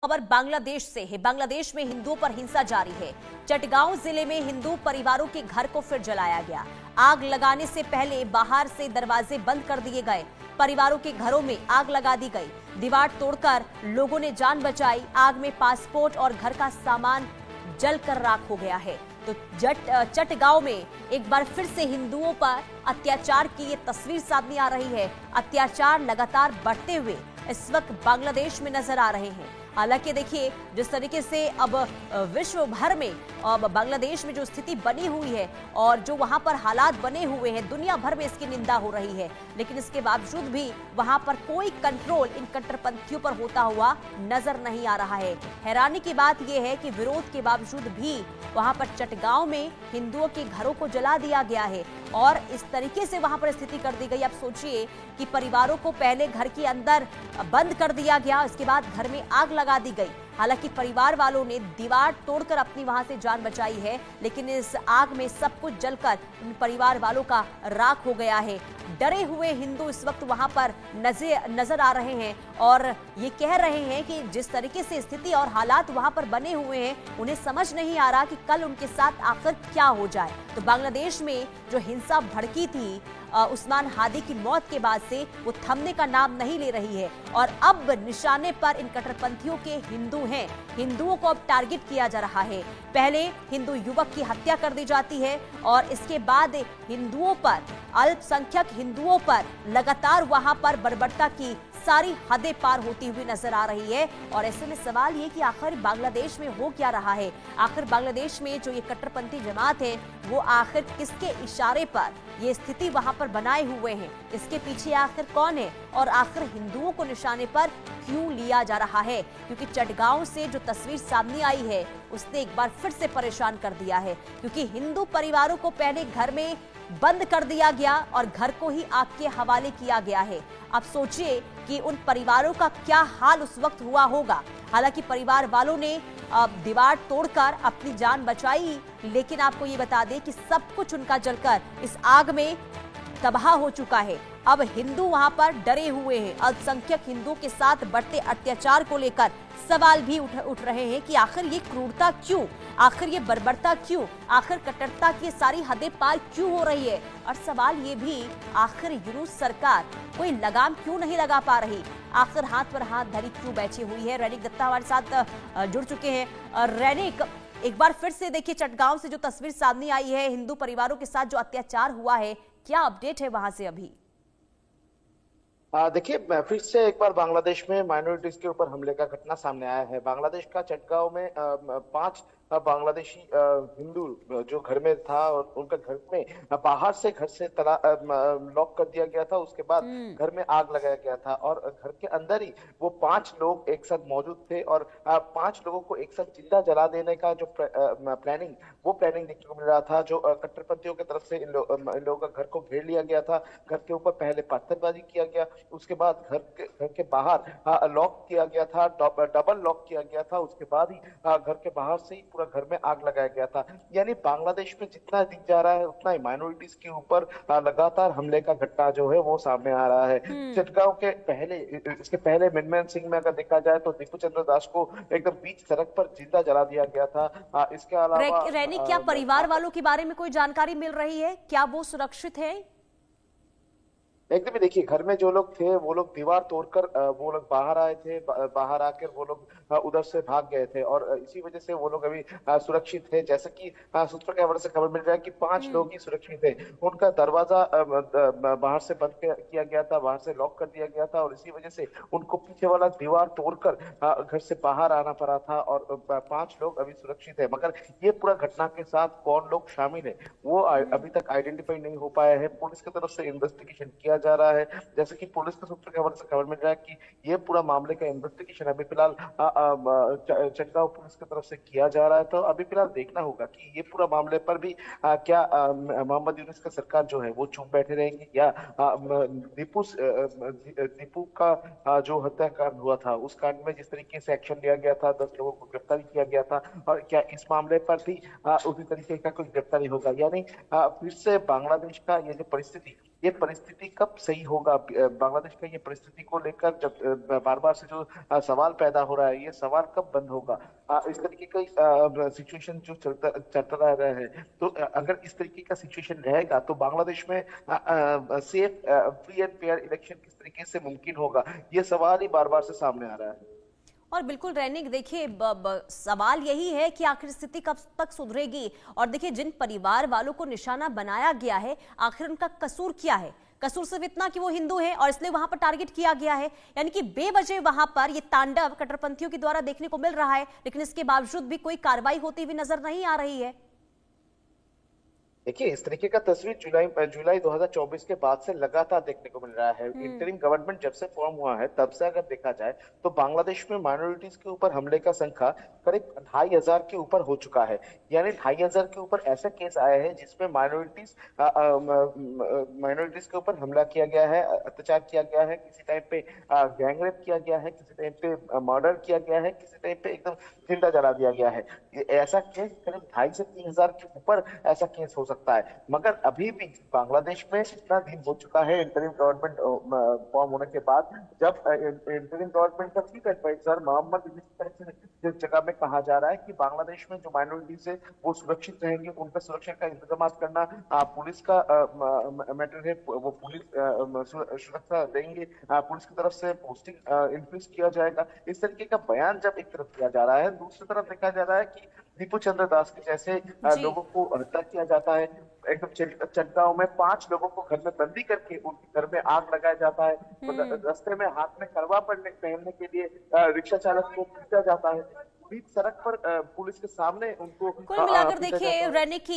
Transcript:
खबर बांग्लादेश से है। बांग्लादेश में हिंदुओं पर हिंसा जारी है। चटगांव जिले में हिंदू परिवारों के घर को फिर जलाया गया। आग लगाने से पहले बाहर से दरवाजे बंद कर दिए गए। परिवारों के घरों में आग लगा दी गई। दीवार तोड़कर लोगों ने जान बचाई। आग में पासपोर्ट और घर का सामान जलकर राख हो गया है। तो चटगांव में एक बार फिर से हिंदुओं पर अत्याचार की ये तस्वीर सामने आ रही है। अत्याचार लगातार बढ़ते हुए इस वक्त बांग्लादेश में नजर आ रहे हैं। हालांकि देखिए, जिस तरीके से अब विश्व भर में अब बांग्लादेश में जो स्थिति बनी हुई है और जो वहां पर हालात बने हुए हैं, दुनिया भर में इसकी निंदा हो रही है, लेकिन इसके बावजूद भी वहां पर कोई कंट्रोल इन कट्टरपंथियों पर होता हुआ नजर नहीं आ रहा है। हैरानी की बात यह है कि विरोध के बावजूद भी वहां पर चटगांव में हिंदुओं के घरों को जला दिया गया है और इस तरीके से वहां पर स्थिति कर दी गई। आप सोचिए कि परिवारों को पहले घर के अंदर बंद कर दिया गया, उसके बाद घर में आग लगा दी गई। हालांकि परिवार वालों ने दीवार तोड़कर अपनी वहां से जान बचाई है, लेकिन इस आग में सब कुछ जलकर उन परिवार वालों का राख हो गया है। डरे हुए हिंदू इस वक्त वहां पर नजर आ रहे हैं और ये कह रहे हैं कि जिस तरीके से स्थिति और हालात वहां पर बने हुए हैं, उन्हें समझ नहीं आ रहा कि कल उनके साथ आखिर क्या हो जाए। तो बांग्लादेश में जो हिंसा भड़की थी उस्मान हादी की मौत के बाद से, वो थमने का नाम नहीं ले रही है और अब निशाने पर इन कट्टरपंथियों के हिंदू हैं। हिंदुओं को अब टारगेट किया जा रहा है। पहले हिंदू युवक की हत्या कर दी जाती है और इसके बाद हिंदुओं पर, अल्पसंख्यक हिंदुओं पर लगातार वहां पर बर्बरता की सारी हदें पार होती हुई नजर आ रही है। और ऐसे में सवाल ये कि आखिर बांग्लादेश में हो क्या रहा है। आखिर बांग्लादेश में जो ये कट्टरपंथी जमात है, वो आखिर किसके इशारे पर ये स्थिति वहां पर बनाए हुए हैं, इसके पीछे आखिर कौन है और आखिर हिंदुओं को निशाने पर क्यों लिया जा रहा है। क्योंकि चटगांव से जो तस्वीर सामने आई है, उसने एक बार फिर से परेशान कर दिया है। क्योंकि हिंदू परिवारों को पहले घर में बंद कर दिया गया और घर को ही आग के हवाले किया गया है। अब सोचिए कि उन परिवारों का क्या हाल उस वक्त हुआ होगा। हालांकि परिवार वालों ने दीवार तोड़कर अपनी जान बचाई, लेकिन आपको ये बता दें कि सब कुछ उनका जलकर इस आग में तबाह हो चुका है। अब हिंदू वहां पर डरे हुए हैं। अल्पसंख्यक हिंदुओं के साथ बढ़ते अत्याचार को लेकर सवाल भी उठ रहे हैं कि आखिर ये क्रूरता क्यों, आखिर ये बर्बरता क्यों, आखिर कट्टरता की सारी हदें पार क्यों हो रही है। और सवाल ये भी, आखिर यूनुस सरकार कोई लगाम क्यों नहीं लगा पा रही, आखिर हाथ पर हाथ धरी क्यों बैठी हुई है। रैनिक दत्ता हमारे साथ जुड़ चुके हैं। रैनिक, एक बार फिर से देखिए, चटगांव से जो तस्वीर सामने आई है, हिंदू परिवारों के साथ जो अत्याचार हुआ है, क्या अपडेट है वहां से अभी? देखिए, फिर से एक बार बांग्लादेश में माइनॉरिटीज के ऊपर हमले का घटना सामने आया है। बांग्लादेश का चटगांव में 5 बांग्लादेशी हिंदू जो घर में था और उनका घर में बाहर से घर से लॉक कर दिया गया था। उसके बाद घर में आग लगाया गया था और घर के अंदर ही वो 5 लोग एक साथ मौजूद थे और 5 लोगों को एक साथ जिंदा जला देने का जो प्लानिंग देखने को मिल रहा था। जो कट्टरपंथियों की तरफ से इन लोगों का घर को घेर लिया गया था। घर के ऊपर पहले पत्थरबाजी किया गया, उसके बाद घर के बाहर लॉक किया गया था, डबल लॉक किया गया था। उसके बाद ही घर के बाहर से ही पूरा घर में आग लगाया गया था। यानी बांग्लादेश में जितना दिख जा रहा है, उतना ही माइनॉरिटीज के ऊपर लगातार हमले का घटना जो है वो सामने आ रहा है। चटगांव के पहले, इसके पहले मनमोहन सिंह में अगर देखा जाए तो दीपू चंद्र दास को एकदम बीच सड़क पर जिंदा जला दिया गया था। इसके अलावा रैनिक, क्या परिवार वालों के बारे में कोई जानकारी मिल रही है? क्या वो सुरक्षित है? एकदम ही देखिए, घर में जो लोग थे वो लोग दीवार तोड़कर वो लोग बाहर आए थे। बाहर आकर वो लोग उधर से भाग गए थे और इसी वजह से वो लोग अभी सुरक्षित थे। जैसे कि सूत्रों के हवाले से खबर मिल रहा है कि 5 लोग ही सुरक्षित थे। उनका दरवाजा बाहर से बंद किया गया था, बाहर से लॉक कर दिया गया था और इसी वजह से उनको पीछे वाला दीवार तोड़कर घर से बाहर आना पड़ा था और 5 लोग अभी सुरक्षित है। मगर ये पूरा घटना के साथ कौन लोग शामिल है वो अभी तक आइडेंटिफाई नहीं हो पाया है। पुलिस की तरफ से इन्वेस्टिगेशन किया जा रहा है। जैसे कि पुलिस के सूत्र खबर से खबर मिल रहा है कि ये पूरा मामले का इन्वेस्टिगेशन अभी फिलहाल चटगांव पुलिस की तरफ से किया जा रहा है। तो अभी फिलहाल देखना होगा कि ये पूरा मामले पर भी क्या मोहम्मद यूनुस का सरकार जो है वो चुप बैठे रहेंगे या दीपू का जो हत्याकांड हुआ था उस कांड में जिस तरीके से एक्शन लिया गया था, 10 लोगों को गिरफ्तार किया गया था, और क्या इस मामले पर भी उसी तरीके का कोई गिरफ्तारी होगा। यानी फिर से बांग्लादेश का ये जो परिस्थिति ये परिस्थिति कब सही होगा? बांग्लादेश का ये परिस्थिति को लेकर जब बार बार से जो सवाल पैदा हो रहा है, ये सवाल कब बंद होगा? इस तरीके का सिचुएशन जो चलता रहा है, तो अगर इस तरीके का सिचुएशन रहेगा तो बांग्लादेश में safe, free and fair election किस तरीके से मुमकिन होगा, ये सवाल ही बार बार से सामने आ रहा है। और बिल्कुल रैनिक, देखिए सवाल यही है कि आखिर स्थिति कब तक सुधरेगी। और देखिए, जिन परिवार वालों को निशाना बनाया गया है, आखिर उनका कसूर क्या है? कसूर सिर्फ इतना कि वो हिंदू हैं और इसलिए वहां पर टारगेट किया गया है, यानी कि बेवजह वहां पर ये तांडव कट्टरपंथियों के द्वारा देखने को मिल रहा है, लेकिन इसके बावजूद भी कोई कार्रवाई होती हुई नजर नहीं आ रही है। देखिए, इस तरीके का तस्वीर जुलाई 2024 के बाद से लगातार देखने को मिल रहा है। इंटरिम गवर्नमेंट जब से फॉर्म हुआ है तब से अगर देखा जाए तो बांग्लादेश में माइनॉरिटीज के ऊपर हमले का संख्या करीब 2500 के ऊपर हो चुका है। यानी 2500 के ऊपर ऐसे केस आए हैं जिसमें माइनॉरिटीज के ऊपर हमला किया गया है, अत्याचार किया गया है, किसी टाइम पे गैंग रेप किया गया है, किसी टाइम पे मर्डर किया गया है, किसी टाइम पे एकदम जिंदा जला दिया गया है। ऐसा केस करीब 2500 से 3000 के ऊपर ऐसा केस हो सकता है। मगर अभी भी बांग्लादेश में इतना दिन हो चुका है इंटरिम गवर्नमेंट फॉर्म होने के बाद, जब इंटरिम गवर्नमेंट का चीफ एडवाइजर मोहम्मद जिस जगह में कहा जा रहा है कि बांग्लादेश में जो माइनॉरिटीज है वो सुरक्षित रहेंगे, उनका सुरक्षा का इंतजाम करना पुलिस का मैटर है, वो पुलिस सुरक्षा देंगे, पुलिस की तरफ से पोस्टिंग इंक्रीज किया जाएगा। इस तरीके का बयान जब एक तरफ दिया जा रहा है, दूसरी तरफ देखा जा रहा है कि दीपू चंद्र दास के जैसे लोगों को हत्या किया जाता है। एकदम चटगांव में 5 लोगों को घर में बंदी करके उनके घर में आग लगाया जाता है। रास्ते में हाथ में करवा पहनने के लिए रिक्शा चालक को पीटा जाता है। बीच सड़क पर पुलिस के सामने उनको कुल मिलाकर पीटा देखिए जाता है। रैनिक,